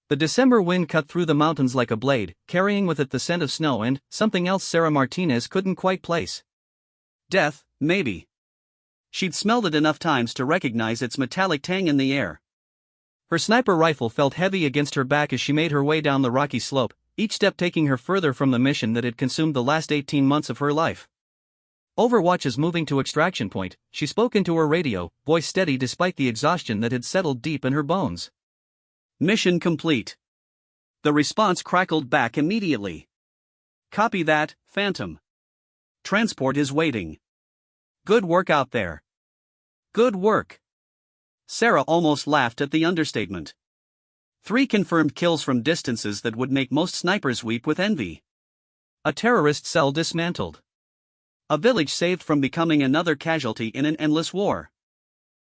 The December wind cut through the mountains like a blade, carrying with it the scent of snow and something else Sarah Martinez couldn't quite place. Death, maybe. She'd smelled it enough times to recognize its metallic tang in the air. Her sniper rifle felt heavy against her back as she made her way down the rocky slope, each step taking her further from the mission that had consumed the last 18 months of her life. Overwatch is moving to extraction point, she spoke into her radio, voice steady despite the exhaustion that had settled deep in her bones. Mission complete. The response crackled back immediately. Copy that, Phantom. Transport is waiting. Good work out there. Good work. Sarah almost laughed at the understatement. 3 confirmed kills from distances that would make most snipers weep with envy. A terrorist cell dismantled. A village saved from becoming another casualty in an endless war.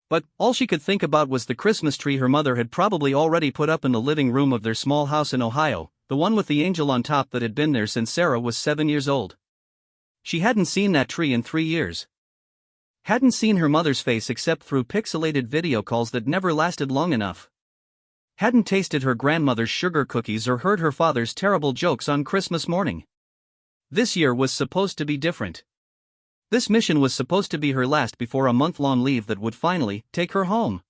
But all she could think about was the Christmas tree her mother had probably already put up in the living room of their small house in Ohio, the one with the angel on top that had been there since Sarah was 7 years old. She hadn't seen that tree in 3 years. Hadn't seen her mother's face except through pixelated video calls that never lasted long enough. Hadn't tasted her grandmother's sugar cookies or heard her father's terrible jokes on Christmas morning. This year was supposed to be different. This mission was supposed to be her last before a month-long leave that would finally take her home.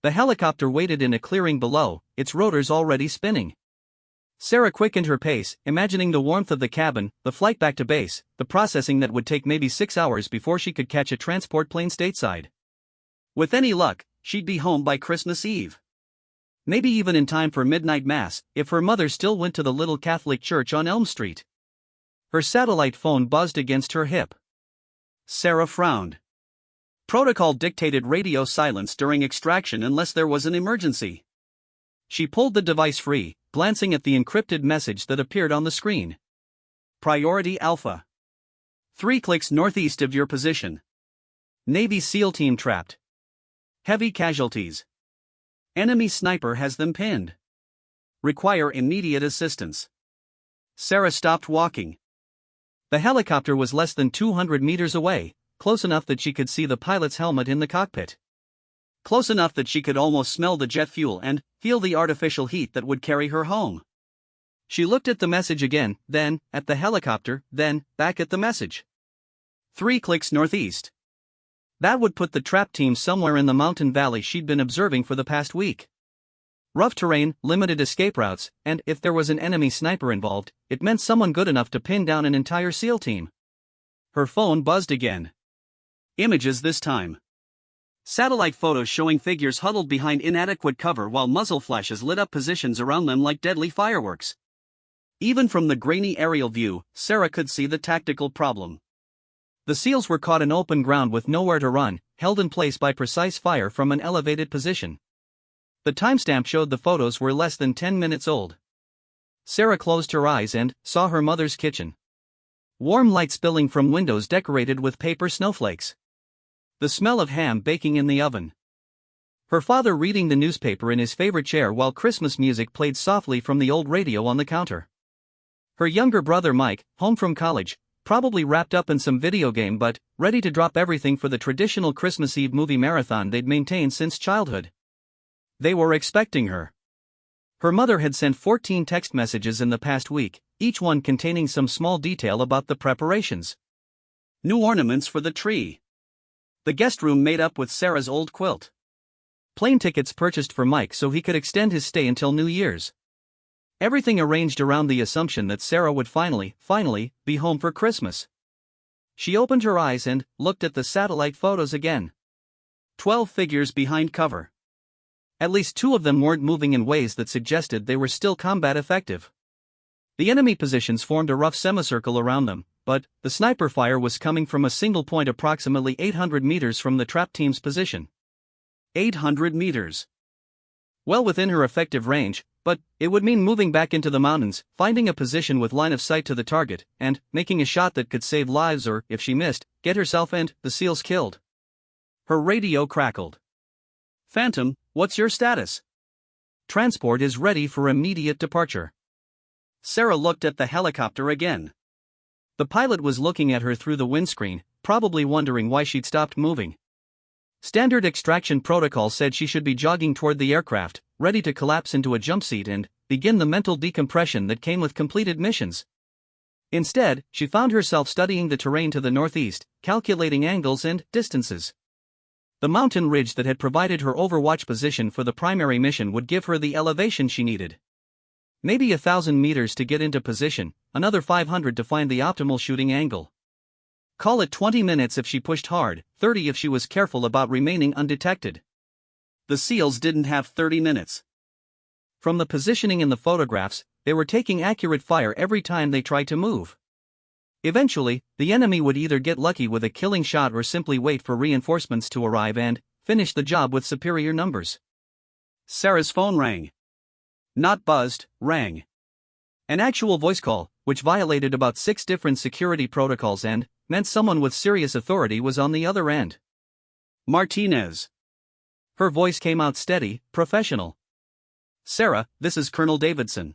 The helicopter waited in a clearing below, its rotors already spinning. Sarah quickened her pace, imagining the warmth of the cabin, the flight back to base, the processing that would take maybe 6 hours before she could catch a transport plane stateside. With any luck, she'd be home by Christmas Eve. Maybe even in time for midnight mass, if her mother still went to the little Catholic church on Elm Street. Her satellite phone buzzed against her hip. Sarah frowned. Protocol dictated radio silence during extraction unless there was an emergency. She pulled the device free, glancing at the encrypted message that appeared on the screen. Priority Alpha. 3 clicks northeast of your position. Navy SEAL team trapped. Heavy casualties. Enemy sniper has them pinned. Require immediate assistance. Sarah stopped walking. The helicopter was less than 200 meters away, close enough that she could see the pilot's helmet in the cockpit. Close enough that she could almost smell the jet fuel and feel the artificial heat that would carry her home. She looked at the message again, then at the helicopter, then back at the message. 3 clicks northeast. That would put the trap team somewhere in the mountain valley she'd been observing for the past week. Rough terrain, limited escape routes, and if there was an enemy sniper involved, it meant someone good enough to pin down an entire SEAL team. Her phone buzzed again. Images this time. Satellite photos showing figures huddled behind inadequate cover while muzzle flashes lit up positions around them like deadly fireworks. Even from the grainy aerial view, Sarah could see the tactical problem. The SEALs were caught in open ground with nowhere to run, held in place by precise fire from an elevated position. The timestamp showed the photos were less than 10 minutes old. Sarah closed her eyes and saw her mother's kitchen. Warm light spilling from windows decorated with paper snowflakes. The smell of ham baking in the oven. Her father reading the newspaper in his favorite chair while Christmas music played softly from the old radio on the counter. Her younger brother Mike, home from college, probably wrapped up in some video game but ready to drop everything for the traditional Christmas Eve movie marathon they'd maintained since childhood. They were expecting her. Her mother had sent 14 text messages in the past week, each one containing some small detail about the preparations. New ornaments for the tree. The guest room made up with Sarah's old quilt. Plane tickets purchased for Mike so he could extend his stay until New Year's. Everything arranged around the assumption that Sarah would finally, be home for Christmas. She opened her eyes and looked at the satellite photos again. 12 figures behind cover. At least 2 of them weren't moving in ways that suggested they were still combat effective. The enemy positions formed a rough semicircle around them, but the sniper fire was coming from a single point approximately 800 meters from the trap team's position. 800 meters. Well within her effective range, but it would mean moving back into the mountains, finding a position with line of sight to the target, and making a shot that could save lives or, if she missed, get herself and the SEALs killed. Her radio crackled. Phantom, what's your status? Transport is ready for immediate departure. Sarah looked at the helicopter again. The pilot was looking at her through the windscreen, probably wondering why she'd stopped moving. Standard extraction protocol said she should be jogging toward the aircraft, ready to collapse into a jump seat and begin the mental decompression that came with completed missions. Instead, she found herself studying the terrain to the northeast, calculating angles and distances. The mountain ridge that had provided her overwatch position for the primary mission would give her the elevation she needed. Maybe 1,000 meters to get into position, another 500 to find the optimal shooting angle. Call it 20 minutes if she pushed hard, 30 if she was careful about remaining undetected. The SEALs didn't have 30 minutes. From the positioning in the photographs, they were taking accurate fire every time they tried to move. Eventually, the enemy would either get lucky with a killing shot or simply wait for reinforcements to arrive and finish the job with superior numbers. Sarah's phone rang. Not buzzed, rang. An actual voice call, which violated about 6 different security protocols and meant someone with serious authority was on the other end. Martinez. Her voice came out steady, professional. Sarah, this is Colonel Davidson.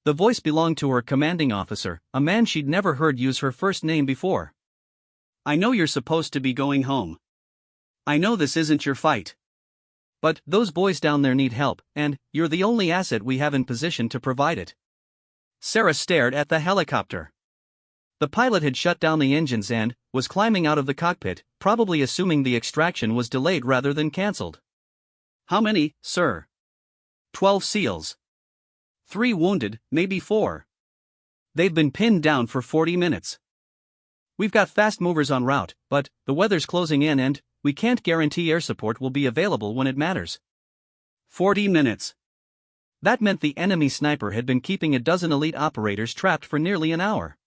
The voice belonged to her commanding officer, a man she'd never heard use her first name before. I know you're supposed to be going home. I know this isn't your fight. But those boys down there need help, and you're the only asset we have in position to provide it. Sarah stared at the helicopter. The pilot had shut down the engines and was climbing out of the cockpit, probably assuming the extraction was delayed rather than cancelled. How many, sir? 12 SEALs. 3 wounded, maybe 4. They've been pinned down for 40 minutes. We've got fast movers en route, but the weather's closing in and we can't guarantee air support will be available when it matters. 40 minutes. That meant the enemy sniper had been keeping a dozen elite operators trapped for nearly an hour.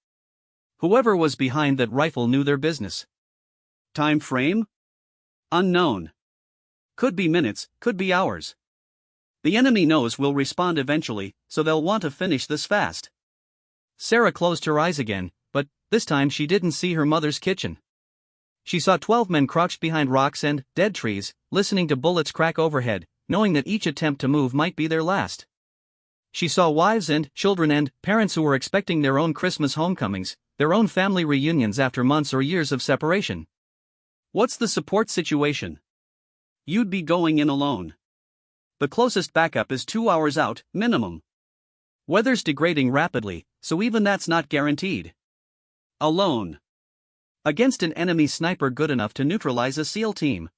Whoever was behind that rifle knew their business. Time frame? Unknown. Could be minutes, could be hours. The enemy knows we'll respond eventually, so they'll want to finish this fast. Sarah closed her eyes again, but this time she didn't see her mother's kitchen. She saw 12 men crouched behind rocks and dead trees, listening to bullets crack overhead, knowing that each attempt to move might be their last. She saw wives and children and parents who were expecting their own Christmas homecomings, their own family reunions after months or years of separation. What's the support situation? You'd be going in alone. The closest backup is 2 hours out, minimum. Weather's degrading rapidly, so even that's not guaranteed. Alone. Against an enemy sniper good enough to neutralize a SEAL team.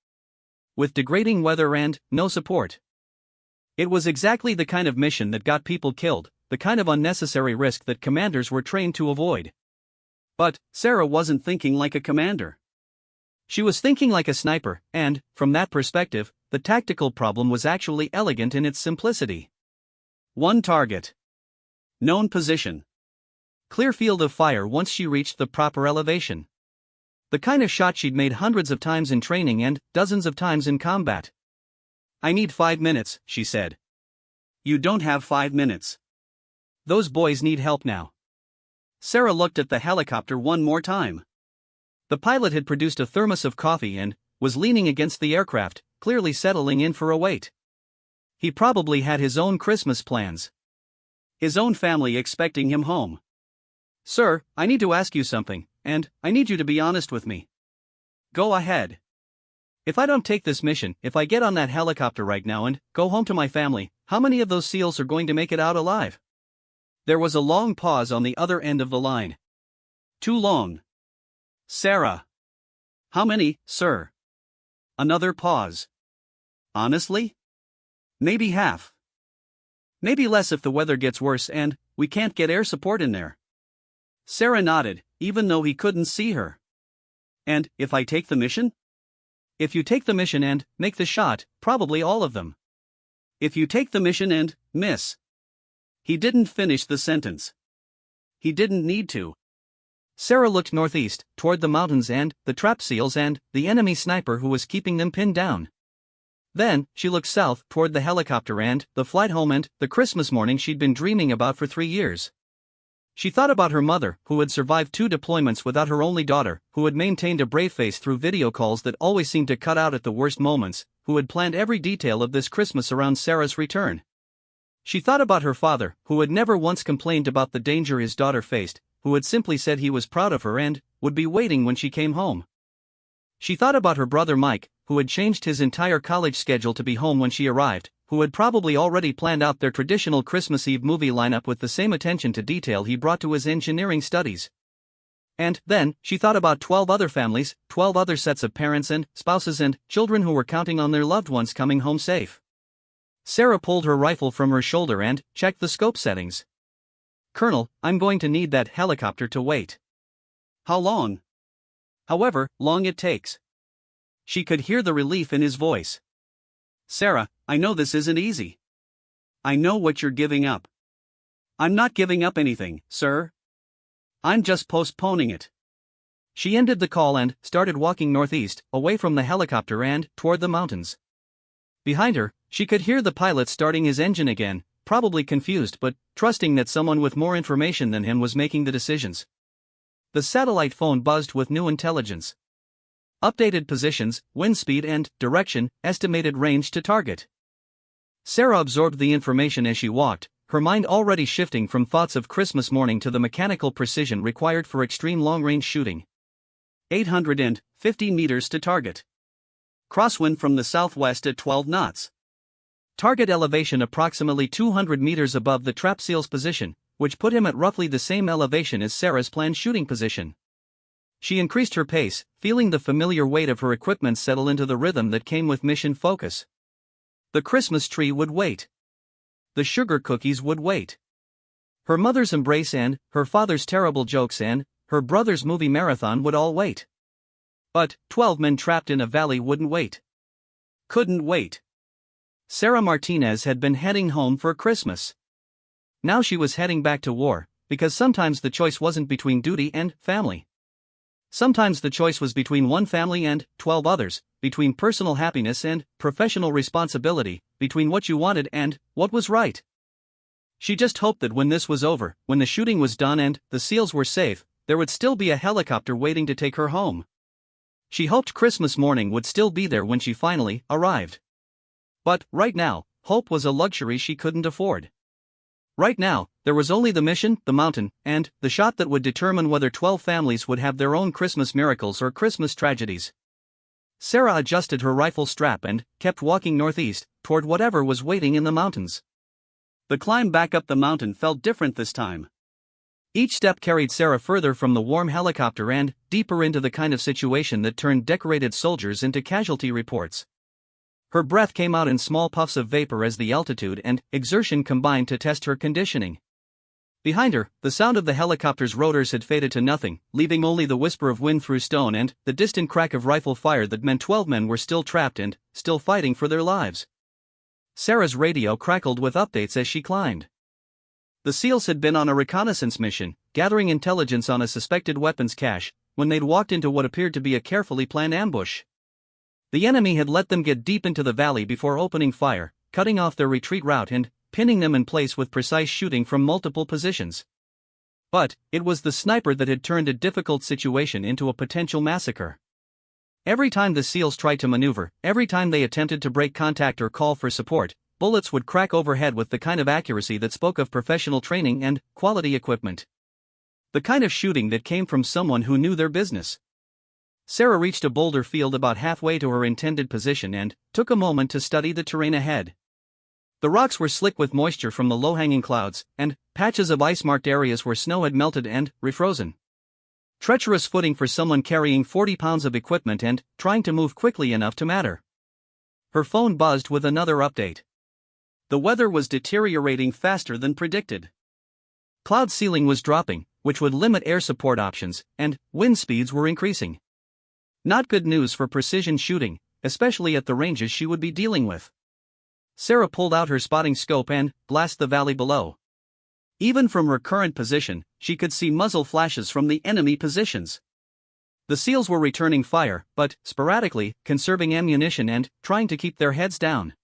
With degrading weather and no support. It was exactly the kind of mission that got people killed, the kind of unnecessary risk that commanders were trained to avoid. But Sarah wasn't thinking like a commander. She was thinking like a sniper, and, from that perspective, the tactical problem was actually elegant in its simplicity. One target. Known position. Clear field of fire once she reached the proper elevation. The kind of shot she'd made hundreds of times in training and dozens of times in combat. I need 5 minutes, she said. You don't have 5 minutes. Those boys need help now. Sarah looked at the helicopter one more time. The pilot had produced a thermos of coffee and was leaning against the aircraft, clearly settling in for a wait. He probably had his own Christmas plans. His own family expecting him home. Sir, I need to ask you something, and I need you to be honest with me. Go ahead. If I don't take this mission, if I get on that helicopter right now and go home to my family, how many of those SEALs are going to make it out alive? There was a long pause on the other end of the line. Too long. Sarah. How many, sir? Another pause. Honestly? Maybe half. Maybe less if the weather gets worse and we can't get air support in there. Sarah nodded, even though he couldn't see her. And if I take the mission? If you take the mission and make the shot, probably all of them. If you take the mission and miss. He didn't finish the sentence. He didn't need to. Sarah looked northeast, toward the mountains and the trap SEALs and the enemy sniper who was keeping them pinned down. Then, she looked south, toward the helicopter and the flight home and the Christmas morning she'd been dreaming about for 3 years. She thought about her mother, who had survived 2 deployments without her only daughter, who had maintained a brave face through video calls that always seemed to cut out at the worst moments, who had planned every detail of this Christmas around Sarah's return. She thought about her father, who had never once complained about the danger his daughter faced, who had simply said he was proud of her and would be waiting when she came home. She thought about her brother Mike, who had changed his entire college schedule to be home when she arrived, who had probably already planned out their traditional Christmas Eve movie lineup with the same attention to detail he brought to his engineering studies. And then, she thought about 12 other families, 12 other sets of parents and spouses and children who were counting on their loved ones coming home safe. Sarah pulled her rifle from her shoulder and checked the scope settings. "Colonel, I'm going to need that helicopter to wait." "How long?" "However long it takes." She could hear the relief in his voice. "Sarah, I know this isn't easy. I know what you're giving up." "I'm not giving up anything, sir. I'm just postponing it." She ended the call and started walking northeast, away from the helicopter and toward the mountains. Behind her, she could hear the pilot starting his engine again, probably confused but trusting that someone with more information than him was making the decisions. The satellite phone buzzed with new intelligence. Updated positions, wind speed and direction, estimated range to target. Sarah absorbed the information as she walked, her mind already shifting from thoughts of Christmas morning to the mechanical precision required for extreme long-range shooting. 850 meters to target. Crosswind from the southwest at 12 knots. Target elevation approximately 200 meters above the trap seal's position, which put him at roughly the same elevation as Sarah's planned shooting position. She increased her pace, feeling the familiar weight of her equipment settle into the rhythm that came with mission focus. The Christmas tree would wait. The sugar cookies would wait. Her mother's embrace and her father's terrible jokes and her brother's movie marathon would all wait. But 12 men trapped in a valley wouldn't wait. Couldn't wait. Sarah Martinez had been heading home for Christmas. Now she was heading back to war, because sometimes the choice wasn't between duty and family. Sometimes the choice was between one family and 12 others, between personal happiness and professional responsibility, between what you wanted and what was right. She just hoped that when this was over, when the shooting was done and the SEALs were safe, there would still be a helicopter waiting to take her home. She hoped Christmas morning would still be there when she finally arrived. But right now, hope was a luxury she couldn't afford. Right now, there was only the mission, the mountain, and the shot that would determine whether 12 families would have their own Christmas miracles or Christmas tragedies. Sarah adjusted her rifle strap and kept walking northeast, toward whatever was waiting in the mountains. The climb back up the mountain felt different this time. Each step carried Sarah further from the warm helicopter and deeper into the kind of situation that turned decorated soldiers into casualty reports. Her breath came out in small puffs of vapor as the altitude and exertion combined to test her conditioning. Behind her, the sound of the helicopter's rotors had faded to nothing, leaving only the whisper of wind through stone and the distant crack of rifle fire that meant 12 men were still trapped and still fighting for their lives. Sarah's radio crackled with updates as she climbed. The SEALs had been on a reconnaissance mission, gathering intelligence on a suspected weapons cache, when they'd walked into what appeared to be a carefully planned ambush. The enemy had let them get deep into the valley before opening fire, cutting off their retreat route and pinning them in place with precise shooting from multiple positions. But it was the sniper that had turned a difficult situation into a potential massacre. Every time the SEALs tried to maneuver, every time they attempted to break contact or call for support, bullets would crack overhead with the kind of accuracy that spoke of professional training and quality equipment. The kind of shooting that came from someone who knew their business. Sarah reached a boulder field about halfway to her intended position and took a moment to study the terrain ahead. The rocks were slick with moisture from the low-hanging clouds, and patches of ice-marked areas where snow had melted and refrozen. Treacherous footing for someone carrying 40 pounds of equipment and trying to move quickly enough to matter. Her phone buzzed with another update. The weather was deteriorating faster than predicted. Cloud ceiling was dropping, which would limit air support options, and wind speeds were increasing. Not good news for precision shooting, especially at the ranges she would be dealing with. Sarah pulled out her spotting scope and blasted the valley below. Even from her current position, she could see muzzle flashes from the enemy positions. The SEALs were returning fire, but sporadically, conserving ammunition and trying to keep their heads down.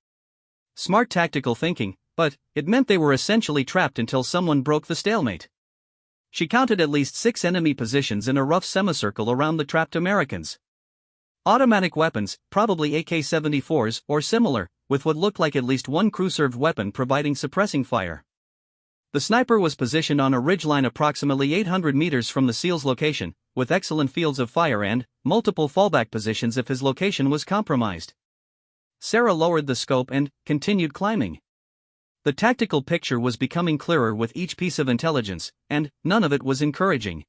Smart tactical thinking, but it meant they were essentially trapped until someone broke the stalemate. She counted at least 6 enemy positions in a rough semicircle around the trapped Americans. Automatic weapons, probably AK-74s or similar, with what looked like at least one crew-served weapon providing suppressing fire. The sniper was positioned on a ridgeline approximately 800 meters from the SEAL's location, with excellent fields of fire and multiple fallback positions if his location was compromised. Sarah lowered the scope and continued climbing. The tactical picture was becoming clearer with each piece of intelligence, and none of it was encouraging.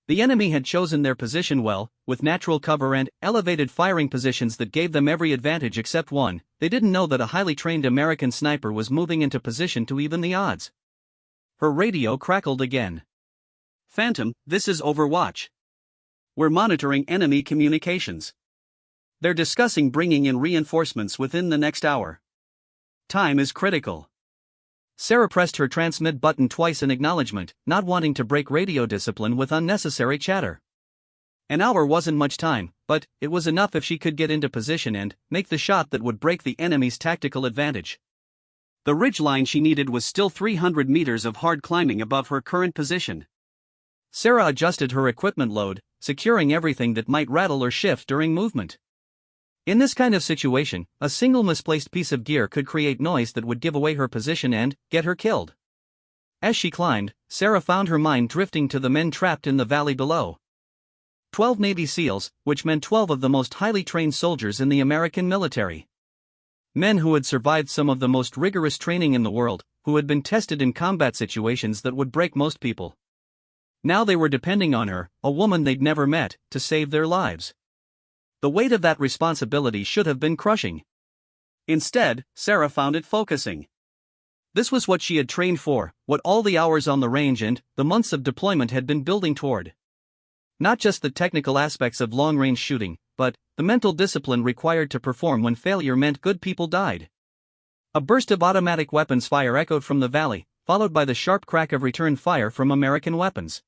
The enemy had chosen their position well, with natural cover and elevated firing positions that gave them every advantage except one. They didn't know that a highly trained American sniper was moving into position to even the odds. Her radio crackled again. "Phantom, this is Overwatch. We're monitoring enemy communications. They're discussing bringing in reinforcements within the next hour. Time is critical." Sarah pressed her transmit button twice in acknowledgement, not wanting to break radio discipline with unnecessary chatter. An hour wasn't much time, but it was enough if she could get into position and make the shot that would break the enemy's tactical advantage. The ridgeline she needed was still 300 meters of hard climbing above her current position. Sarah adjusted her equipment load, securing everything that might rattle or shift during movement. In this kind of situation, a single misplaced piece of gear could create noise that would give away her position and get her killed. As she climbed, Sarah found her mind drifting to the men trapped in the valley below. 12 Navy SEALs, which meant 12 of the most highly trained soldiers in the American military. Men who had survived some of the most rigorous training in the world, who had been tested in combat situations that would break most people. Now they were depending on her, a woman they'd never met, to save their lives. The weight of that responsibility should have been crushing. Instead, Sarah found it focusing. This was what she had trained for, what all the hours on the range and the months of deployment had been building toward. Not just the technical aspects of long-range shooting, but the mental discipline required to perform when failure meant good people died. A burst of automatic weapons fire echoed from the valley, followed by the sharp crack of return fire from American weapons.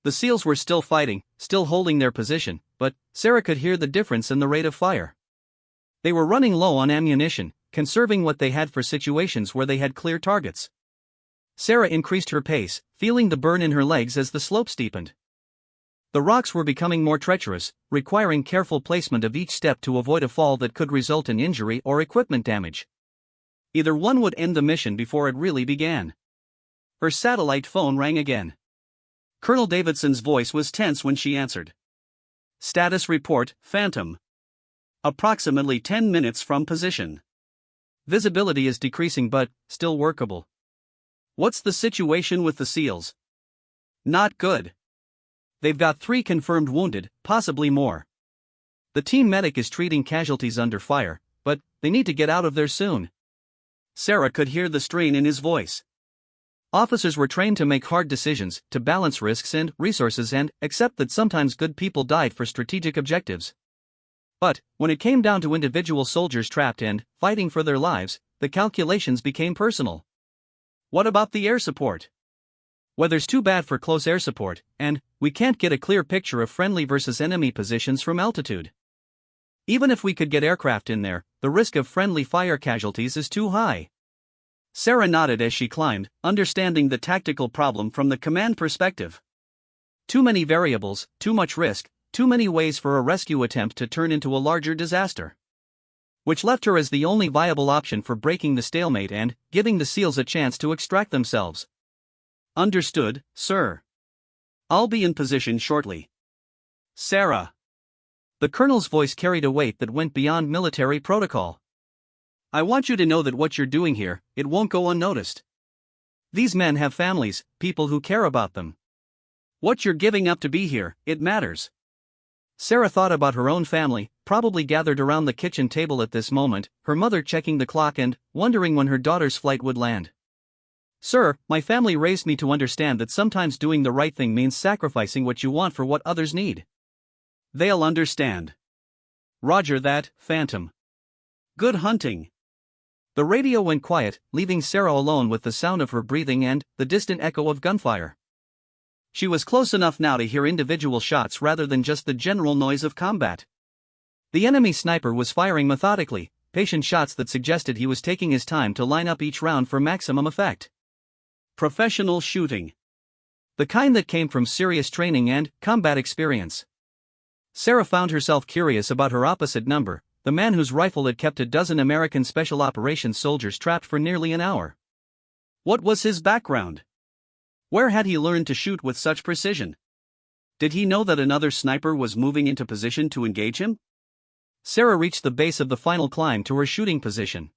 The SEALs were still fighting, still holding their position, but Sarah could hear the difference in the rate of fire. They were running low on ammunition, conserving what they had for situations where they had clear targets. Sarah increased her pace, feeling the burn in her legs as the slope steepened. The rocks were becoming more treacherous, requiring careful placement of each step to avoid a fall that could result in injury or equipment damage. Either one would end the mission before it really began. Her satellite phone rang again. Colonel Davidson's voice was tense when she answered. "Status report, Phantom. Approximately 10 minutes from position. Visibility is decreasing but still workable. What's the situation with the SEALs?" "Not good. They've got 3 confirmed wounded, possibly more. The team medic is treating casualties under fire, but they need to get out of there soon." Sarah could hear the strain in his voice. Officers were trained to make hard decisions, to balance risks and resources and accept that sometimes good people died for strategic objectives. But when it came down to individual soldiers trapped and fighting for their lives, the calculations became personal. What about the air support? Weather's too bad for close air support, and we can't get a clear picture of friendly versus enemy positions from altitude. Even if we could get aircraft in there, the risk of friendly fire casualties is too high. Sarah nodded as she climbed, understanding the tactical problem from the command perspective. Too many variables, too much risk, too many ways for a rescue attempt to turn into a larger disaster. Which left her as the only viable option for breaking the stalemate and giving the SEALs a chance to extract themselves. "Understood, sir. I'll be in position shortly." "Sarah." The colonel's voice carried a weight that went beyond military protocol. "I want you to know that what you're doing here, it won't go unnoticed. These men have families, people who care about them. What you're giving up to be here, it matters." Sarah thought about her own family, probably gathered around the kitchen table at this moment, her mother checking the clock and wondering when her daughter's flight would land. "Sir, my family raised me to understand that sometimes doing the right thing means sacrificing what you want for what others need." "They'll understand." "Roger that, Phantom. Good hunting." The radio went quiet, leaving Sarah alone with the sound of her breathing and the distant echo of gunfire. She was close enough now to hear individual shots rather than just the general noise of combat. The enemy sniper was firing methodically, patient shots that suggested he was taking his time to line up each round for maximum effect. Professional shooting. The kind that came from serious training and combat experience. Sarah found herself curious about her opposite number, the man whose rifle had kept a dozen American Special Operations soldiers trapped for nearly an hour. What was his background? Where had he learned to shoot with such precision? Did he know that another sniper was moving into position to engage him? Sarah reached the base of the final climb to her shooting position.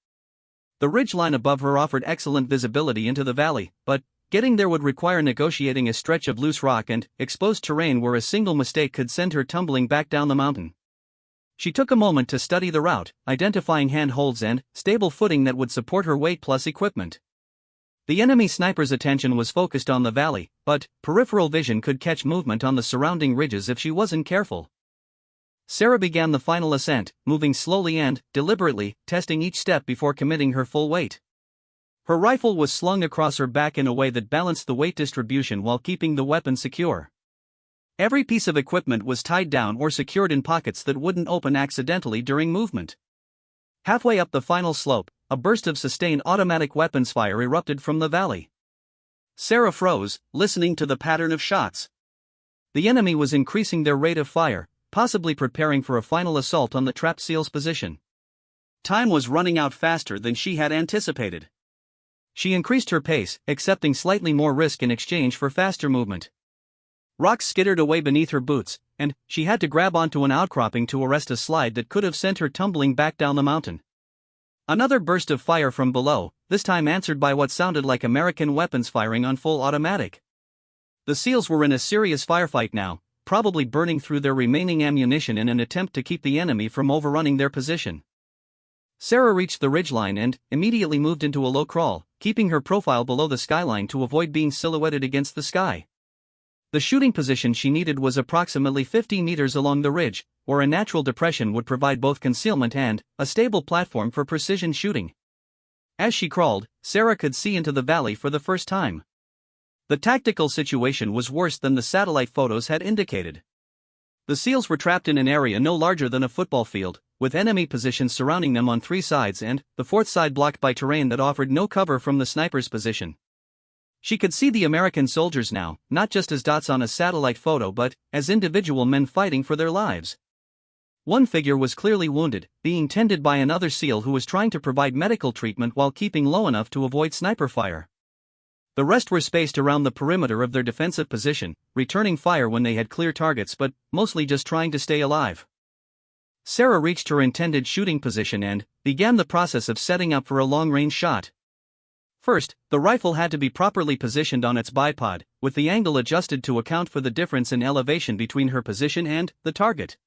The ridgeline above her offered excellent visibility into the valley, but getting there would require negotiating a stretch of loose rock and exposed terrain where a single mistake could send her tumbling back down the mountain. She took a moment to study the route, identifying handholds and stable footing that would support her weight plus equipment. The enemy sniper's attention was focused on the valley, but peripheral vision could catch movement on the surrounding ridges if she wasn't careful. Sarah began the final ascent, moving slowly and deliberately, testing each step before committing her full weight. Her rifle was slung across her back in a way that balanced the weight distribution while keeping the weapon secure. Every piece of equipment was tied down or secured in pockets that wouldn't open accidentally during movement. Halfway up the final slope, a burst of sustained automatic weapons fire erupted from the valley. Sarah froze, listening to the pattern of shots. The enemy was increasing their rate of fire, possibly preparing for a final assault on the trapped SEAL's position. Time was running out faster than she had anticipated. She increased her pace, accepting slightly more risk in exchange for faster movement. Rocks skittered away beneath her boots, and she had to grab onto an outcropping to arrest a slide that could have sent her tumbling back down the mountain. Another burst of fire from below, this time answered by what sounded like American weapons firing on full automatic. The SEALs were in a serious firefight now, probably burning through their remaining ammunition in an attempt to keep the enemy from overrunning their position. Sarah reached the ridgeline and immediately moved into a low crawl, keeping her profile below the skyline to avoid being silhouetted against the sky. The shooting position she needed was approximately 50 meters along the ridge, where a natural depression would provide both concealment and a stable platform for precision shooting. As she crawled, Sarah could see into the valley for the first time. The tactical situation was worse than the satellite photos had indicated. The SEALs were trapped in an area no larger than a football field, with enemy positions surrounding them on 3 sides and the 4th side blocked by terrain that offered no cover from the sniper's position. She could see the American soldiers now, not just as dots on a satellite photo but as individual men fighting for their lives. One figure was clearly wounded, being tended by another SEAL who was trying to provide medical treatment while keeping low enough to avoid sniper fire. The rest were spaced around the perimeter of their defensive position, returning fire when they had clear targets but mostly just trying to stay alive. Sarah reached her intended shooting position and began the process of setting up for a long-range shot. First, the rifle had to be properly positioned on its bipod, with the angle adjusted to account for the difference in elevation between her position and the target.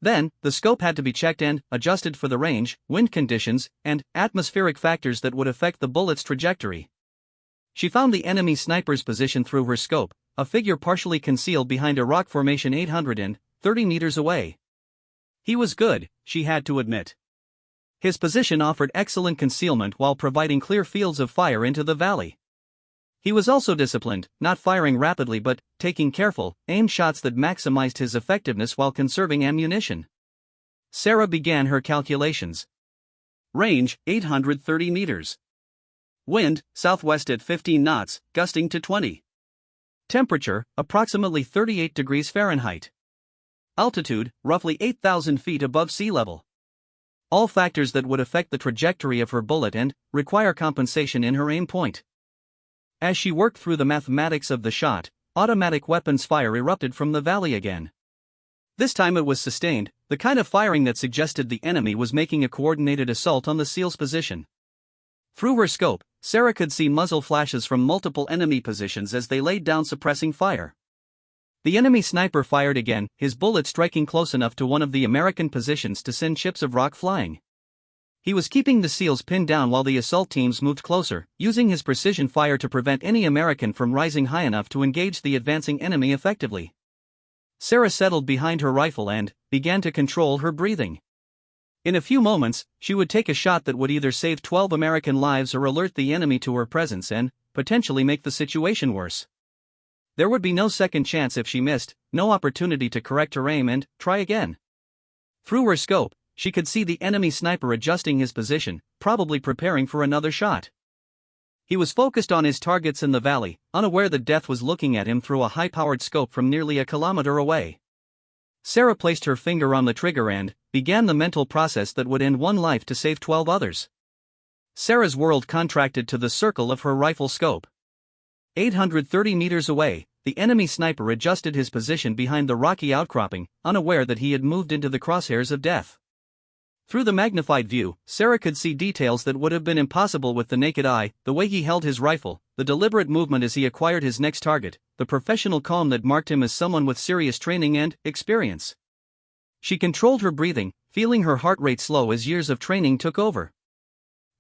Then, the scope had to be checked and adjusted for the range, wind conditions, and atmospheric factors that would affect the bullet's trajectory. She found the enemy sniper's position through her scope, a figure partially concealed behind a rock formation 830 meters away. He was good, she had to admit. His position offered excellent concealment while providing clear fields of fire into the valley. He was also disciplined, not firing rapidly but taking careful, aimed shots that maximized his effectiveness while conserving ammunition. Sarah began her calculations. Range, 830 meters. Wind, southwest at 15 knots, gusting to 20. Temperature, approximately 38 degrees Fahrenheit. Altitude, roughly 8,000 feet above sea level. All factors that would affect the trajectory of her bullet and require compensation in her aim point. As she worked through the mathematics of the shot, automatic weapons fire erupted from the valley again. This time it was sustained, the kind of firing that suggested the enemy was making a coordinated assault on the SEAL's position. Through her scope, Sarah could see muzzle flashes from multiple enemy positions as they laid down suppressing fire. The enemy sniper fired again, his bullet striking close enough to one of the American positions to send chips of rock flying. He was keeping the SEALs pinned down while the assault teams moved closer, using his precision fire to prevent any American from rising high enough to engage the advancing enemy effectively. Sarah settled behind her rifle and began to control her breathing. In a few moments, she would take a shot that would either save 12 American lives or alert the enemy to her presence and potentially make the situation worse. There would be no second chance if she missed, no opportunity to correct her aim and try again. Through her scope, she could see the enemy sniper adjusting his position, probably preparing for another shot. He was focused on his targets in the valley, unaware that death was looking at him through a high-powered scope from nearly a kilometer away. Sarah placed her finger on the trigger and began the mental process that would end one life to save 12 others. Sarah's world contracted to the circle of her rifle scope. 830 meters away, the enemy sniper adjusted his position behind the rocky outcropping, unaware that he had moved into the crosshairs of death. Through the magnified view, Sarah could see details that would have been impossible with the naked eye: the way he held his rifle, the deliberate movement as he acquired his next target, the professional calm that marked him as someone with serious training and experience. She controlled her breathing, feeling her heart rate slow as years of training took over.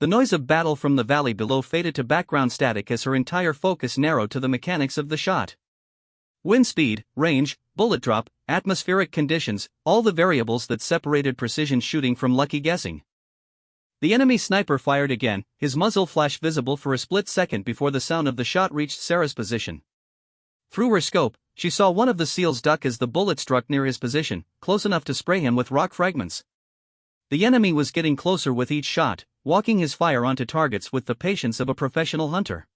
The noise of battle from the valley below faded to background static as her entire focus narrowed to the mechanics of the shot. Wind speed, range, bullet drop, atmospheric conditions, all the variables that separated precision shooting from lucky guessing. The enemy sniper fired again, his muzzle flash visible for a split second before the sound of the shot reached Sarah's position. Through her scope, she saw one of the SEALs duck as the bullet struck near his position, close enough to spray him with rock fragments. The enemy was getting closer with each shot, walking his fire onto targets with the patience of a professional hunter.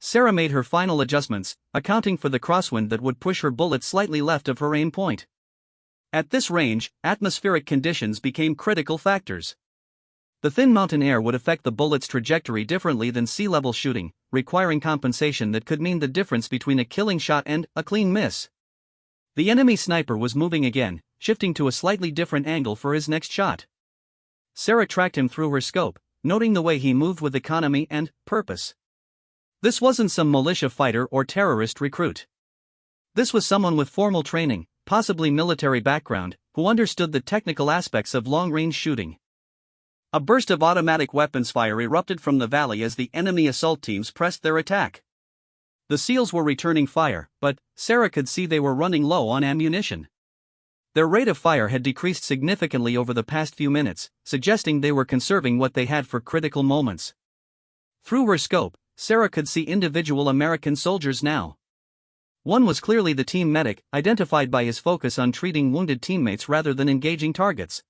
Sarah made her final adjustments, accounting for the crosswind that would push her bullet slightly left of her aim point. At this range, atmospheric conditions became critical factors. The thin mountain air would affect the bullet's trajectory differently than sea-level shooting, requiring compensation that could mean the difference between a killing shot and a clean miss. The enemy sniper was moving again, shifting to a slightly different angle for his next shot. Sarah tracked him through her scope, noting the way he moved with economy and purpose. This wasn't some militia fighter or terrorist recruit. This was someone with formal training, possibly military background, who understood the technical aspects of long-range shooting. A burst of automatic weapons fire erupted from the valley as the enemy assault teams pressed their attack. The SEALs were returning fire, but Sarah could see they were running low on ammunition. Their rate of fire had decreased significantly over the past few minutes, suggesting they were conserving what they had for critical moments. Through her scope, Sarah could see individual American soldiers now. One was clearly the team medic, identified by his focus on treating wounded teammates rather than engaging targets.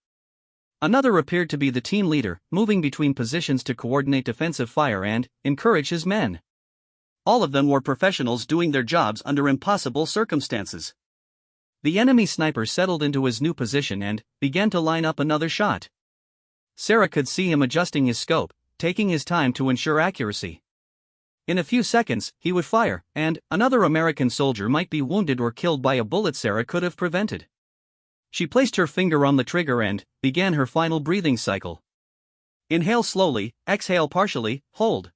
Another appeared to be the team leader, moving between positions to coordinate defensive fire and encourage his men. All of them were professionals doing their jobs under impossible circumstances. The enemy sniper settled into his new position and began to line up another shot. Sarah could see him adjusting his scope, taking his time to ensure accuracy. In a few seconds, he would fire, and another American soldier might be wounded or killed by a bullet Sarah could have prevented. She placed her finger on the trigger and began her final breathing cycle. Inhale slowly, exhale partially, hold.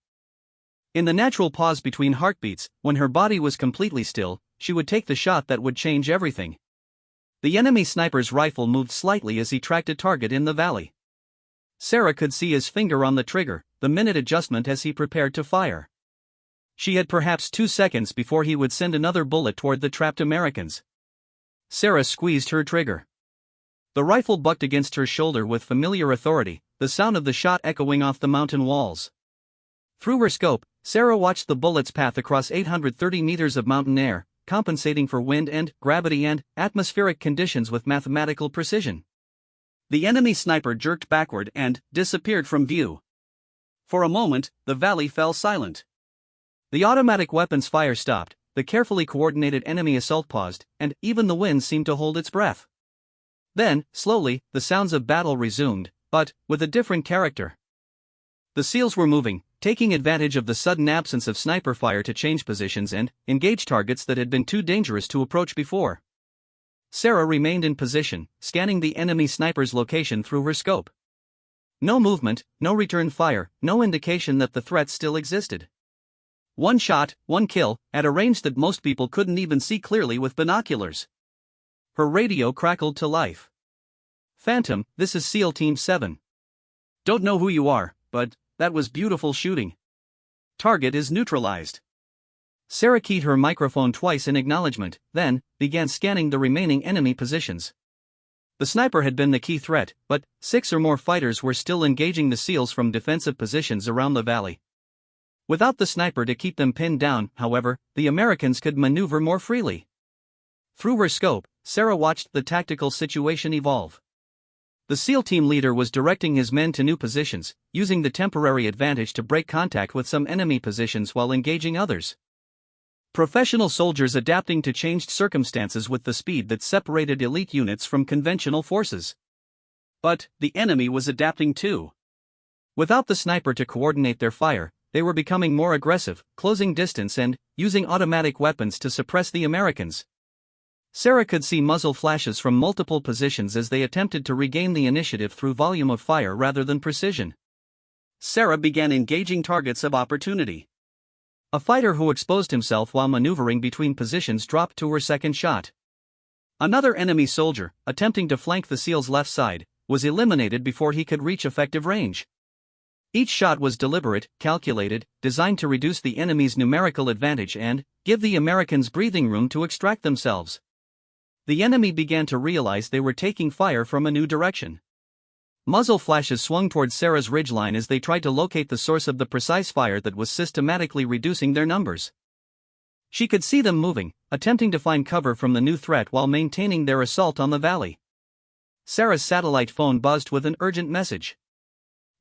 In the natural pause between heartbeats, when her body was completely still, she would take the shot that would change everything. The enemy sniper's rifle moved slightly as he tracked a target in the valley. Sarah could see his finger on the trigger, the minute adjustment as he prepared to fire. She had perhaps 2 seconds before he would send another bullet toward the trapped Americans. Sarah squeezed her trigger. The rifle bucked against her shoulder with familiar authority, the sound of the shot echoing off the mountain walls. Through her scope, Sarah watched the bullet's path across 830 meters of mountain air, compensating for wind and gravity and atmospheric conditions with mathematical precision. The enemy sniper jerked backward and disappeared from view. For a moment, the valley fell silent. The automatic weapons fire stopped, the carefully coordinated enemy assault paused, and even the wind seemed to hold its breath. Then, slowly, the sounds of battle resumed, but with a different character. The SEALs were moving, taking advantage of the sudden absence of sniper fire to change positions and engage targets that had been too dangerous to approach before. Sarah remained in position, scanning the enemy sniper's location through her scope. No movement, no return fire, no indication that the threat still existed. One shot, one kill, at a range that most people couldn't even see clearly with binoculars. Her radio crackled to life. "Phantom, this is SEAL Team 7. Don't know who you are, but that was beautiful shooting. Target is neutralized." Sarah keyed her microphone twice in acknowledgement, then began scanning the remaining enemy positions. The sniper had been the key threat, but 6 or more fighters were still engaging the SEALs from defensive positions around the valley. Without the sniper to keep them pinned down, however, the Americans could maneuver more freely. Through her scope, Sarah watched the tactical situation evolve. The SEAL team leader was directing his men to new positions, using the temporary advantage to break contact with some enemy positions while engaging others. Professional soldiers adapting to changed circumstances with the speed that separated elite units from conventional forces. But the enemy was adapting too. Without the sniper to coordinate their fire, they were becoming more aggressive, closing distance and using automatic weapons to suppress the Americans. Sarah could see muzzle flashes from multiple positions as they attempted to regain the initiative through volume of fire rather than precision. Sarah began engaging targets of opportunity. A fighter who exposed himself while maneuvering between positions dropped to her second shot. Another enemy soldier, attempting to flank the SEAL's left side, was eliminated before he could reach effective range. Each shot was deliberate, calculated, designed to reduce the enemy's numerical advantage and give the Americans breathing room to extract themselves. The enemy began to realize they were taking fire from a new direction. Muzzle flashes swung towards Sarah's ridgeline as they tried to locate the source of the precise fire that was systematically reducing their numbers. She could see them moving, attempting to find cover from the new threat while maintaining their assault on the valley. Sarah's satellite phone buzzed with an urgent message.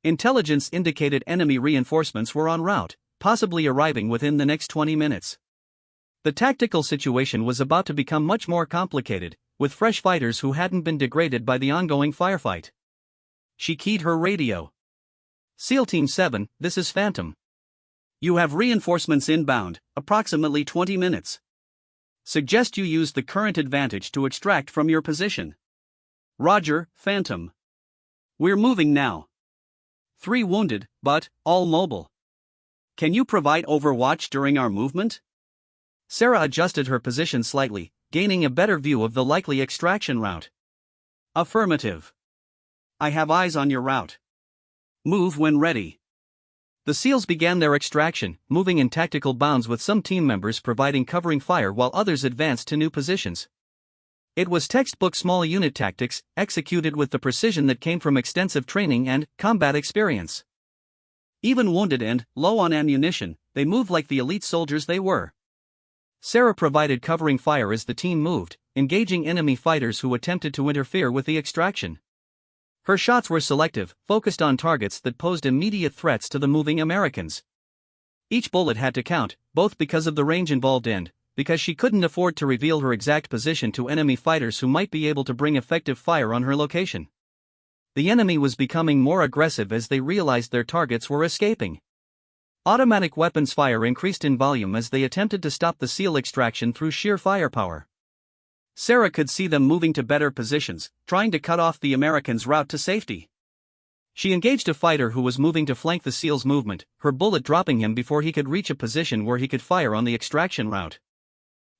Intelligence indicated enemy reinforcements were en route, possibly arriving within the next 20 minutes. The tactical situation was about to become much more complicated, with fresh fighters who hadn't been degraded by the ongoing firefight. She keyed her radio. SEAL Team 7, this is Phantom. You have reinforcements inbound, approximately 20 minutes. Suggest you use the current advantage to extract from your position. Roger, Phantom. We're moving now. 3 wounded, but all mobile. Can you provide overwatch during our movement? Sarah adjusted her position slightly, gaining a better view of the likely extraction route. Affirmative. I have eyes on your route. Move when ready. The SEALs began their extraction, moving in tactical bounds with some team members providing covering fire while others advanced to new positions. It was textbook small unit tactics, executed with the precision that came from extensive training and combat experience. Even wounded and low on ammunition, they moved like the elite soldiers they were. Sarah provided covering fire as the team moved, engaging enemy fighters who attempted to interfere with the extraction. Her shots were selective, focused on targets that posed immediate threats to the moving Americans. Each bullet had to count, both because of the range involved and because she couldn't afford to reveal her exact position to enemy fighters who might be able to bring effective fire on her location. The enemy was becoming more aggressive as they realized their targets were escaping. Automatic weapons fire increased in volume as they attempted to stop the SEAL extraction through sheer firepower. Sarah could see them moving to better positions, trying to cut off the Americans' route to safety. She engaged a fighter who was moving to flank the SEAL's movement, her bullet dropping him before he could reach a position where he could fire on the extraction route.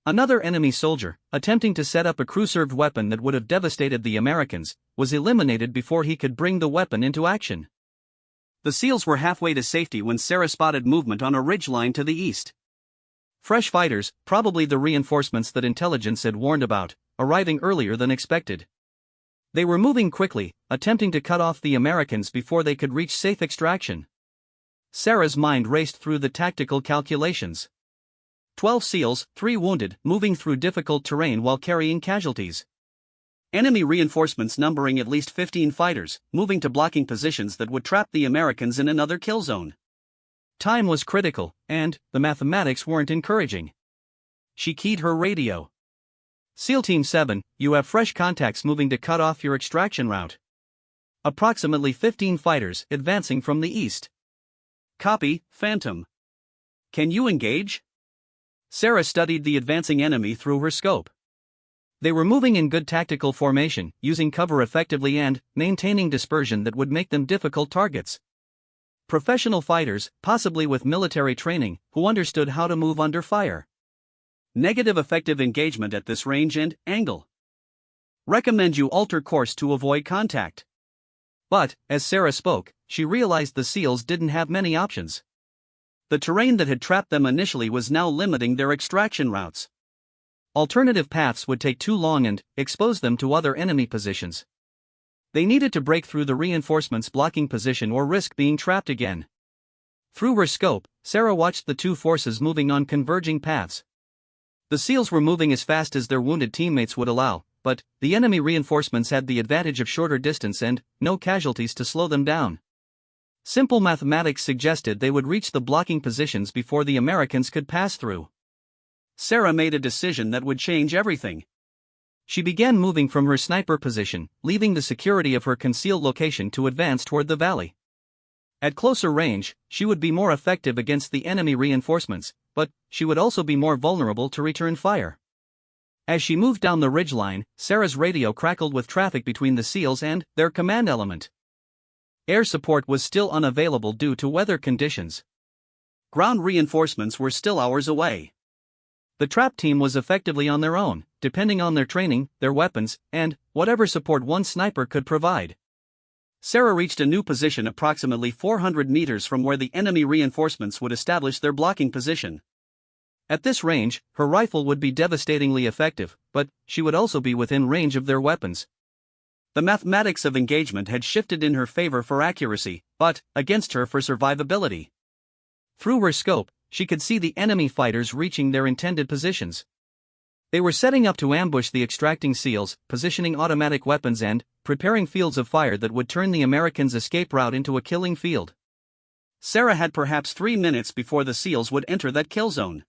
Another enemy soldier, attempting to set up a crew-served weapon that would have devastated the Americans, was eliminated before he could bring the weapon into action. The SEALs were halfway to safety when Sarah spotted movement on a ridgeline to the east. Fresh fighters, probably the reinforcements that intelligence had warned about, arriving earlier than expected. They were moving quickly, attempting to cut off the Americans before they could reach safe extraction. Sarah's mind raced through the tactical calculations. 12 SEALs, 3 wounded, moving through difficult terrain while carrying casualties. Enemy reinforcements numbering at least 15 fighters, moving to blocking positions that would trap the Americans in another kill zone. Time was critical, and the mathematics weren't encouraging. She keyed her radio. SEAL Team 7, you have fresh contacts moving to cut off your extraction route. Approximately 15 fighters advancing from the east. Copy, Phantom. Can you engage? Sarah studied the advancing enemy through her scope. They were moving in good tactical formation, using cover effectively and maintaining dispersion that would make them difficult targets. Professional fighters, possibly with military training, who understood how to move under fire. Negative effective engagement at this range and angle. Recommend you alter course to avoid contact. But, as Sarah spoke, she realized the SEALs didn't have many options. The terrain that had trapped them initially was now limiting their extraction routes. Alternative paths would take too long and expose them to other enemy positions. They needed to break through the reinforcements' blocking position or risk being trapped again. Through her scope, Sarah watched the two forces moving on converging paths. The SEALs were moving as fast as their wounded teammates would allow, but the enemy reinforcements had the advantage of shorter distance and no casualties to slow them down. Simple mathematics suggested they would reach the blocking positions before the Americans could pass through. Sarah made a decision that would change everything. She began moving from her sniper position, leaving the security of her concealed location to advance toward the valley. At closer range, she would be more effective against the enemy reinforcements, but she would also be more vulnerable to return fire. As she moved down the ridgeline, Sarah's radio crackled with traffic between the SEALs and their command element. Air support was still unavailable due to weather conditions. Ground reinforcements were still hours away. The trap team was effectively on their own, depending on their training, their weapons, and whatever support one sniper could provide. Sarah reached a new position approximately 400 meters from where the enemy reinforcements would establish their blocking position. At this range, her rifle would be devastatingly effective, but she would also be within range of their weapons. The mathematics of engagement had shifted in her favor for accuracy, but against her for survivability. Through her scope, she could see the enemy fighters reaching their intended positions. They were setting up to ambush the extracting SEALs, positioning automatic weapons and preparing fields of fire that would turn the Americans' escape route into a killing field. Sarah had perhaps 3 minutes before the SEALs would enter that kill zone.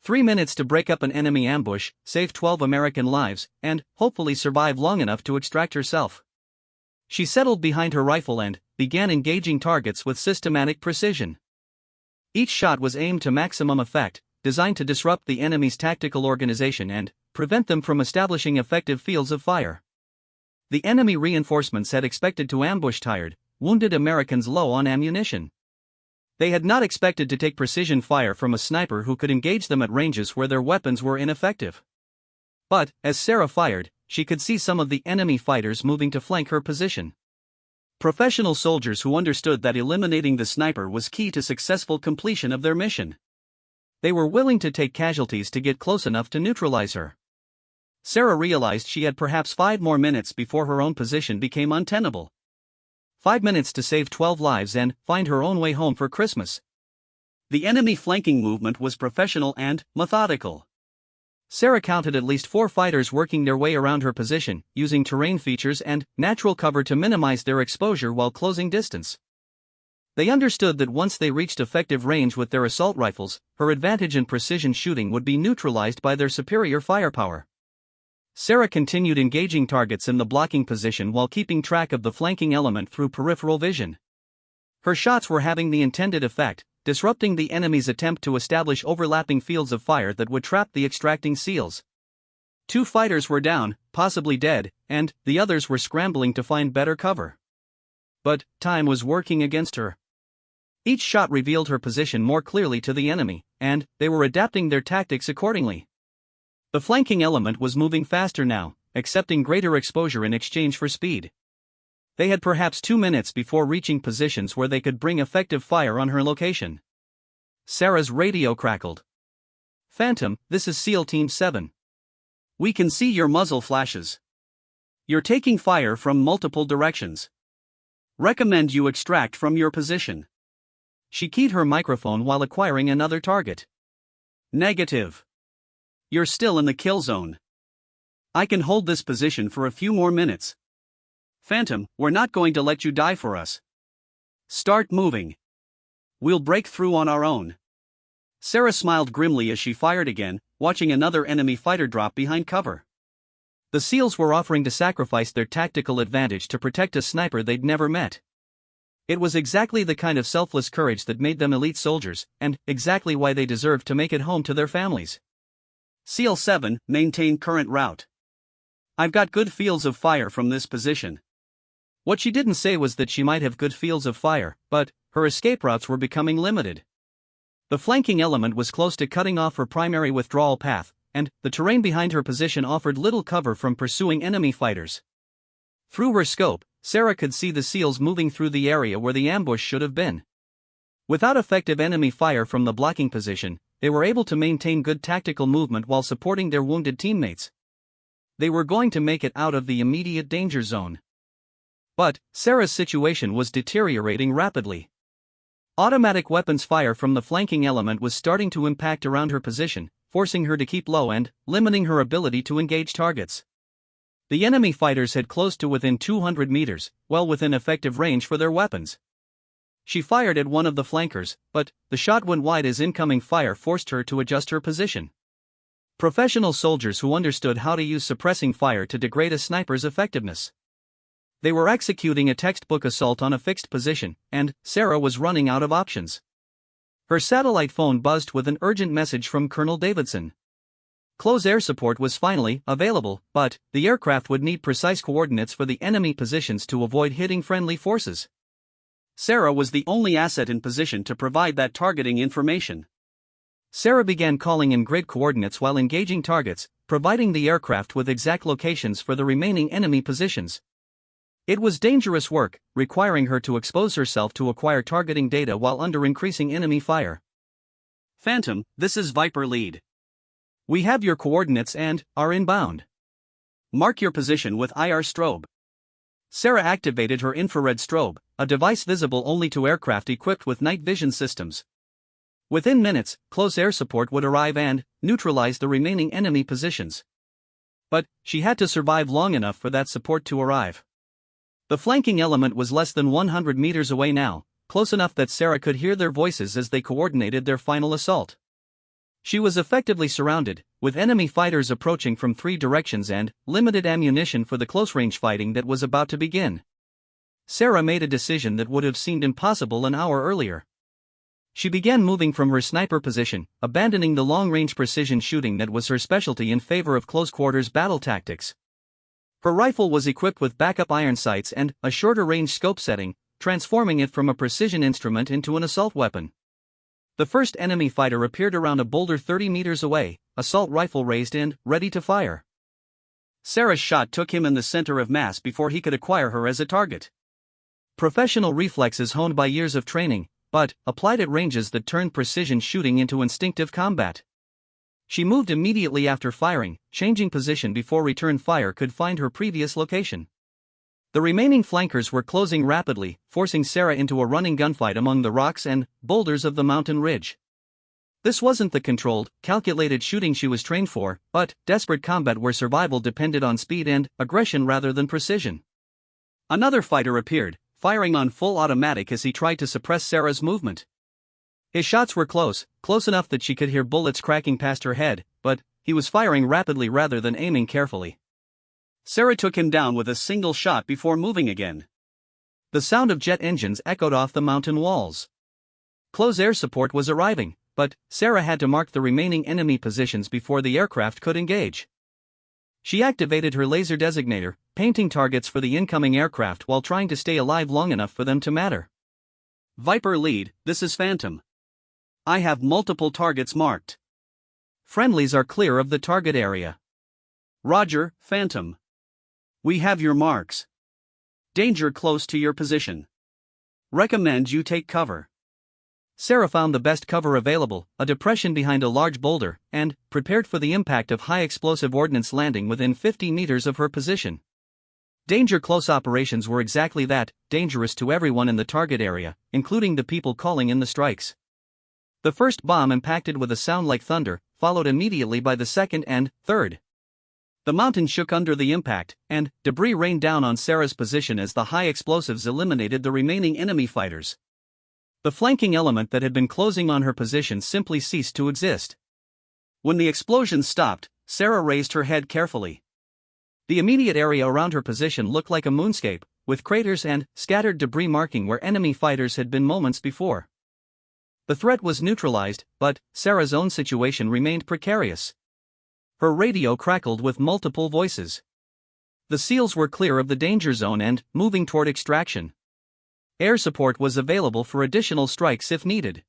3 minutes to break up an enemy ambush, save 12 American lives, and hopefully survive long enough to extract herself. She settled behind her rifle and began engaging targets with systematic precision. Each shot was aimed to maximum effect, designed to disrupt the enemy's tactical organization and prevent them from establishing effective fields of fire. The enemy reinforcements had expected to ambush tired, wounded Americans low on ammunition. They had not expected to take precision fire from a sniper who could engage them at ranges where their weapons were ineffective. But, as Sarah fired, she could see some of the enemy fighters moving to flank her position. Professional soldiers who understood that eliminating the sniper was key to successful completion of their mission. They were willing to take casualties to get close enough to neutralize her. Sarah realized she had perhaps 5 more minutes before her own position became untenable. 5 minutes to save 12 lives and find her own way home for Christmas. The enemy flanking movement was professional and methodical. Sarah counted at least 4 fighters working their way around her position, using terrain features and natural cover to minimize their exposure while closing distance. They understood that once they reached effective range with their assault rifles, her advantage in precision shooting would be neutralized by their superior firepower. Sarah continued engaging targets in the blocking position while keeping track of the flanking element through peripheral vision. Her shots were having the intended effect, disrupting the enemy's attempt to establish overlapping fields of fire that would trap the extracting SEALs. 2 fighters were down, possibly dead, and the others were scrambling to find better cover. But time was working against her. Each shot revealed her position more clearly to the enemy, and they were adapting their tactics accordingly. The flanking element was moving faster now, accepting greater exposure in exchange for speed. They had perhaps 2 minutes before reaching positions where they could bring effective fire on her location. Sarah's radio crackled. "Phantom, this is SEAL Team 7. We can see your muzzle flashes. You're taking fire from multiple directions. Recommend you extract from your position." She keyed her microphone while acquiring another target. "Negative. You're still in the kill zone. I can hold this position for a few more minutes. Phantom, we're not going to let you die for us. Start moving. We'll break through on our own." Sarah smiled grimly as she fired again, watching another enemy fighter drop behind cover. The SEALs were offering to sacrifice their tactical advantage to protect a sniper they'd never met. It was exactly the kind of selfless courage that made them elite soldiers, and exactly why they deserved to make it home to their families. SEAL 7, maintain current route. I've got good fields of fire from this position. What she didn't say was that she might have good fields of fire, but her escape routes were becoming limited. The flanking element was close to cutting off her primary withdrawal path, and the terrain behind her position offered little cover from pursuing enemy fighters. Through her scope, Sarah could see the SEALs moving through the area where the ambush should have been. Without effective enemy fire from the blocking position, they were able to maintain good tactical movement while supporting their wounded teammates. They were going to make it out of the immediate danger zone. But Sarah's situation was deteriorating rapidly. Automatic weapons fire from the flanking element was starting to impact around her position, forcing her to keep low and limiting her ability to engage targets. The enemy fighters had closed to within 200 meters, well within effective range for their weapons. She fired at one of the flankers, but the shot went wide as incoming fire forced her to adjust her position. Professional soldiers who understood how to use suppressing fire to degrade a sniper's effectiveness. They were executing a textbook assault on a fixed position, and Sarah was running out of options. Her satellite phone buzzed with an urgent message from Colonel Davidson. Close air support was finally available, but the aircraft would need precise coordinates for the enemy positions to avoid hitting friendly forces. Sarah was the only asset in position to provide that targeting information. Sarah began calling in grid coordinates while engaging targets, providing the aircraft with exact locations for the remaining enemy positions. It was dangerous work, requiring her to expose herself to acquire targeting data while under increasing enemy fire. Phantom, this is Viper Lead. We have your coordinates and are inbound. Mark your position with IR strobe. Sarah activated her infrared strobe, a device visible only to aircraft equipped with night vision systems. Within minutes, close air support would arrive and neutralize the remaining enemy positions. But she had to survive long enough for that support to arrive. The flanking element was less than 100 meters away now, close enough that Sarah could hear their voices as they coordinated their final assault. She was effectively surrounded, with enemy fighters approaching from 3 directions and limited ammunition for the close-range fighting that was about to begin. Sarah made a decision that would have seemed impossible an hour earlier. She began moving from her sniper position, abandoning the long-range precision shooting that was her specialty in favor of close-quarters battle tactics. Her rifle was equipped with backup iron sights and a shorter-range scope setting, transforming it from a precision instrument into an assault weapon. The first enemy fighter appeared around a boulder 30 meters away, assault rifle raised and ready to fire. Sarah's shot took him in the center of mass before he could acquire her as a target. Professional reflexes honed by years of training, but applied at ranges that turned precision shooting into instinctive combat. She moved immediately after firing, changing position before return fire could find her previous location. The remaining flankers were closing rapidly, forcing Sarah into a running gunfight among the rocks and boulders of the mountain ridge. This wasn't the controlled, calculated shooting she was trained for, but desperate combat where survival depended on speed and aggression rather than precision. Another fighter appeared, firing on full automatic as he tried to suppress Sarah's movement. His shots were close enough that she could hear bullets cracking past her head, but he was firing rapidly rather than aiming carefully. Sarah took him down with a single shot before moving again. The sound of jet engines echoed off the mountain walls. Close air support was arriving, but Sarah had to mark the remaining enemy positions before the aircraft could engage. She activated her laser designator, painting targets for the incoming aircraft while trying to stay alive long enough for them to matter. Viper Lead, this is Phantom. I have multiple targets marked. Friendlies are clear of the target area. Roger, Phantom. We have your marks. Danger close to your position. Recommend you take cover. Sarah found the best cover available, a depression behind a large boulder, and prepared for the impact of high-explosive ordnance landing within 50 meters of her position. Danger close operations were exactly that, dangerous to everyone in the target area, including the people calling in the strikes. The first bomb impacted with a sound like thunder, followed immediately by the second and third. The mountain shook under the impact, and debris rained down on Sarah's position as the high explosives eliminated the remaining enemy fighters. The flanking element that had been closing on her position simply ceased to exist. When the explosion stopped, Sarah raised her head carefully. The immediate area around her position looked like a moonscape, with craters and scattered debris marking where enemy fighters had been moments before. The threat was neutralized, but Sarah's own situation remained precarious. Her radio crackled with multiple voices. The SEALs were clear of the danger zone and moving toward extraction. Air support was available for additional strikes if needed.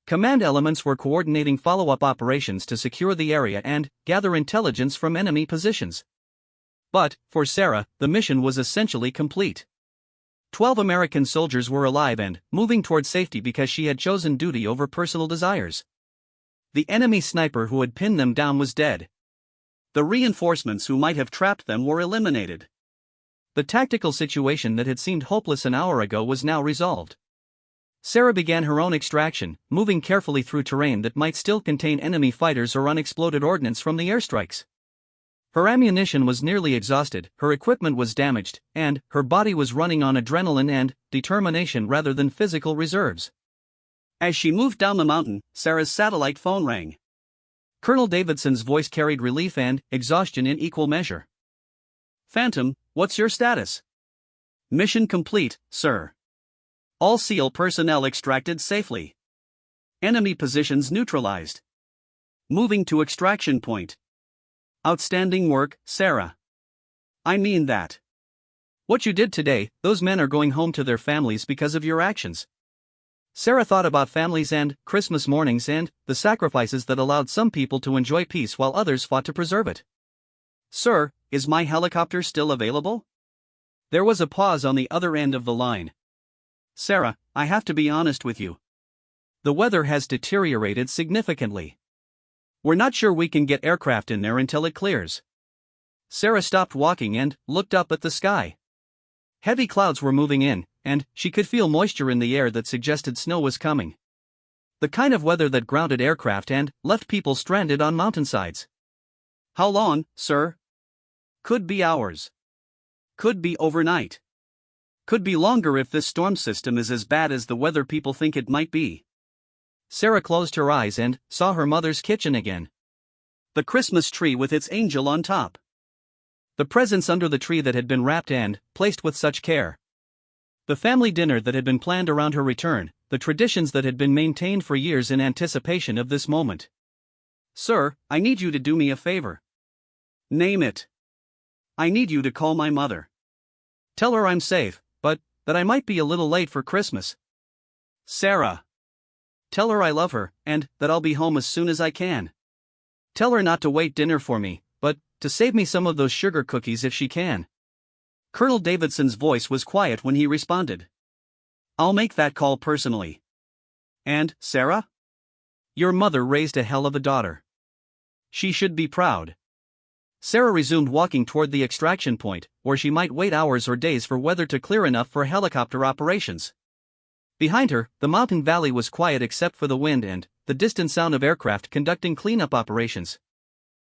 Command elements were coordinating follow-up operations to secure the area and gather intelligence from enemy positions. But, for Sarah, the mission was essentially complete. 12 American soldiers were alive and moving toward safety because she had chosen duty over personal desires. The enemy sniper who had pinned them down was dead. The reinforcements who might have trapped them were eliminated. The tactical situation that had seemed hopeless an hour ago was now resolved. Sarah began her own extraction, moving carefully through terrain that might still contain enemy fighters or unexploded ordnance from the airstrikes. Her ammunition was nearly exhausted, her equipment was damaged, and her body was running on adrenaline and determination rather than physical reserves. As she moved down the mountain, Sarah's satellite phone rang. Colonel Davidson's voice carried relief and exhaustion in equal measure. Phantom, what's your status? Mission complete, sir. All SEAL personnel extracted safely. Enemy positions neutralized. Moving to extraction point. Outstanding work, Sarah. I mean that. What you did today, those men are going home to their families because of your actions. Sarah thought about families and Christmas mornings and the sacrifices that allowed some people to enjoy peace while others fought to preserve it. Sir, is my helicopter still available? There was a pause on the other end of the line. Sarah, I have to be honest with you. The weather has deteriorated significantly. We're not sure we can get aircraft in there until it clears. Sarah stopped walking and looked up at the sky. Heavy clouds were moving in, and she could feel moisture in the air that suggested snow was coming. The kind of weather that grounded aircraft and left people stranded on mountainsides. How long, sir? Could be hours. Could be overnight. Could be longer if this storm system is as bad as the weather people think it might be. Sarah closed her eyes and saw her mother's kitchen again. The Christmas tree with its angel on top. The presents under the tree that had been wrapped and placed with such care. The family dinner that had been planned around her return, the traditions that had been maintained for years in anticipation of this moment. Sir, I need you to do me a favor. Name it. I need you to call my mother. Tell her I'm safe, but that I might be a little late for Christmas. Sarah. Tell her I love her, and that I'll be home as soon as I can. Tell her not to wait dinner for me, but to save me some of those sugar cookies if she can. Colonel Davidson's voice was quiet when he responded. I'll make that call personally. And, Sarah? Your mother raised a hell of a daughter. She should be proud. Sarah resumed walking toward the extraction point, where she might wait hours or days for weather to clear enough for helicopter operations. Behind her, the mountain valley was quiet except for the wind and the distant sound of aircraft conducting cleanup operations.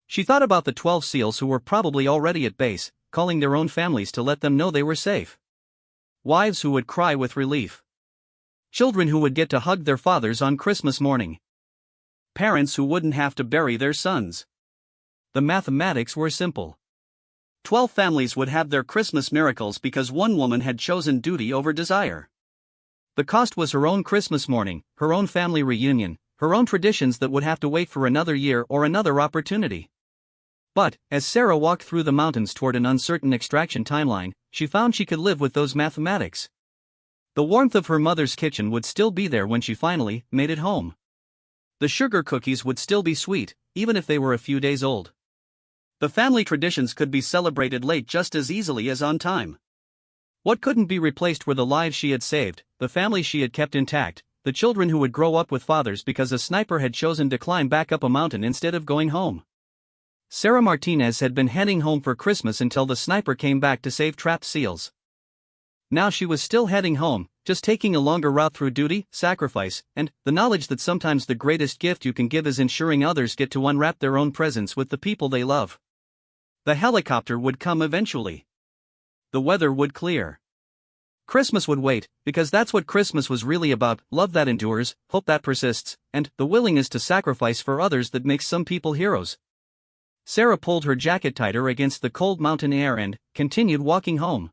She thought about the 12 SEALs who were probably already at base, calling their own families to let them know they were safe. Wives who would cry with relief. Children who would get to hug their fathers on Christmas morning. Parents who wouldn't have to bury their sons. The mathematics were simple. 12 families would have their Christmas miracles because one woman had chosen duty over desire. The cost was her own Christmas morning, her own family reunion, her own traditions that would have to wait for another year or another opportunity. But, as Sarah walked through the mountains toward an uncertain extraction timeline, she found she could live with those mathematics. The warmth of her mother's kitchen would still be there when she finally made it home. The sugar cookies would still be sweet, even if they were a few days old. The family traditions could be celebrated late just as easily as on time. What couldn't be replaced were the lives she had saved, the families she had kept intact, the children who would grow up with fathers because a sniper had chosen to climb back up a mountain instead of going home. Sarah Martinez had been heading home for Christmas until the sniper came back to save trapped SEALs. Now she was still heading home, just taking a longer route through duty, sacrifice, and the knowledge that sometimes the greatest gift you can give is ensuring others get to unwrap their own presents with the people they love. The helicopter would come eventually. The weather would clear. Christmas would wait, because that's what Christmas was really about: love that endures, hope that persists, and the willingness to sacrifice for others that makes some people heroes. Sarah pulled her jacket tighter against the cold mountain air and continued walking home.